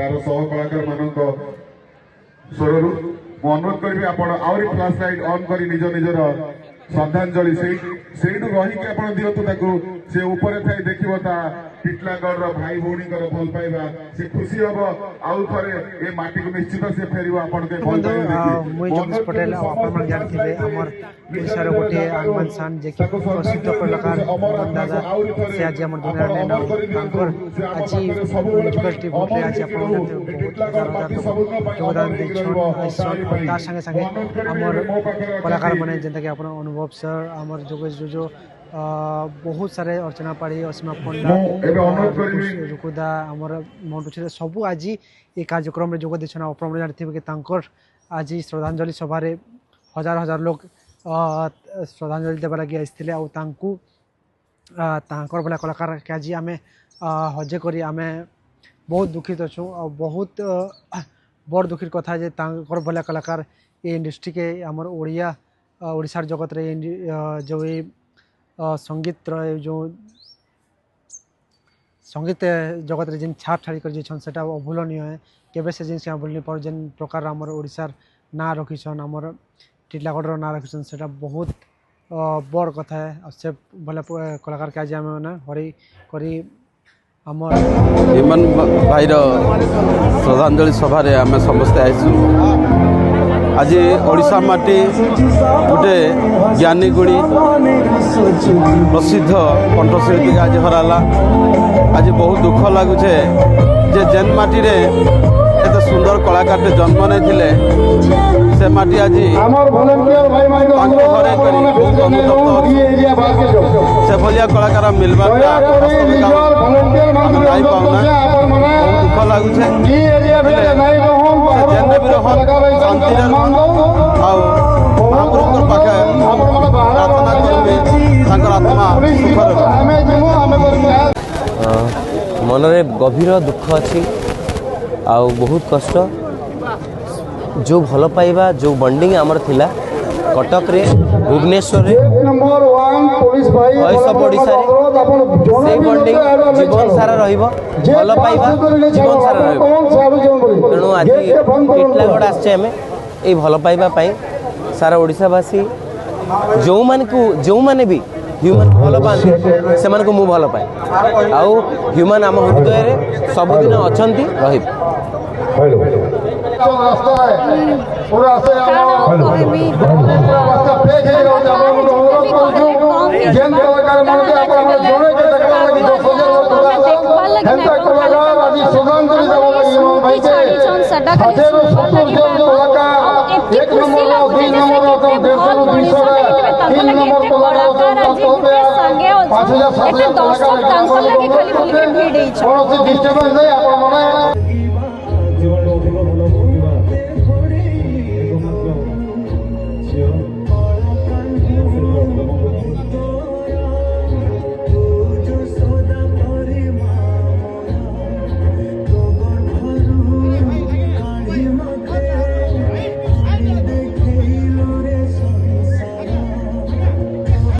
तार सह कलाकार मानक स्वर मु अनुरोध करी आपण आउरी फ्लैश लाइट ऑन करी निज निजर श्रद्धांजलि से रही दिंतु से ऊपर थाई देखिए टिटलागढ़ भाई भौणी भल पाइबा से खुशी हम आउ थे ये माटी को निश्चित से फेर पटेल आप जानते आमर ओडार गोटे आनमान सान जे प्रसिद्ध कलाकार दादा से आज आम दुनिया आज यूनिवर्सिटी भोटे आज योगदान तार संगे संगे आमर कलाकार मैंने जेनता कि आप अनुभव सर आमर जोगेश जोजो बहुत सारे अर्चना पाड़ी असीमा पंडा रुकुदा आमर मंटू सबू आज ये कार्यक्रम जोग देन आप जानते कि आज श्रद्धांजलि सभा हजार हजार लोग श्रद्धांजलि देवा लगे आसते आर भला कलाकार के आज आम हजे करी आम बहुत दुखित अच्छु बहुत बड़ दुखिर कथा जे भला कलाकार ये इंडस्ट्री के आमर ओडिशार जगत रे जो ये संगीत जो संगीत जगत रे जिन छाप छाड़ी कर सेटा अभूलनीय है केबे से जिन भूल नहीं पार जेन प्रकार आमर ओडिशार ना रखीछन आमर टिटलागढ़ ना रखीछन सेटा बहुत बड़ कथा है से भले कलाकार के आज आम हरी करी आमर हेमन भाई श्रद्धांजलि सभा आम समस्ते आईसु आज ओडिशा माटी गोटे ज्ञानी गुणी प्रसिद्ध कंठशिल्पी आज हराला आज बहुत दुख लगुचे जे जेन माटी रे एत सुंदर कलाकार जन्म नहीं से माटी आज घरे बहुत अनुतप्त से भलिया कलाकार मिलवा नहीं पाऊना बहुत दुख लगुचे जेने भी रहन शांति महाप्रभु पाखे प्रार्थना करेंगे आत्मा सुख मनरे गभीर दुख अच्छी आउ बहुत कष्ट जो भल पाइबा जो बंडिंग आमर थिला कटक रे भुवनेश्वर रे सब ओडिशा से बंडिंग जीवन सारा रहिबो भल पाइबा जीवन सारा रहिबो तेणु आज टिटलागढ़ आछे आमे ए भल पाइबा पाई सारा ओडिशावासी जो माने भी ह्यूमन भल पाती से मु भल पाए आउ ह्यूमन आम हृदय रे सबुदिन अछंती रहिबो दर्शक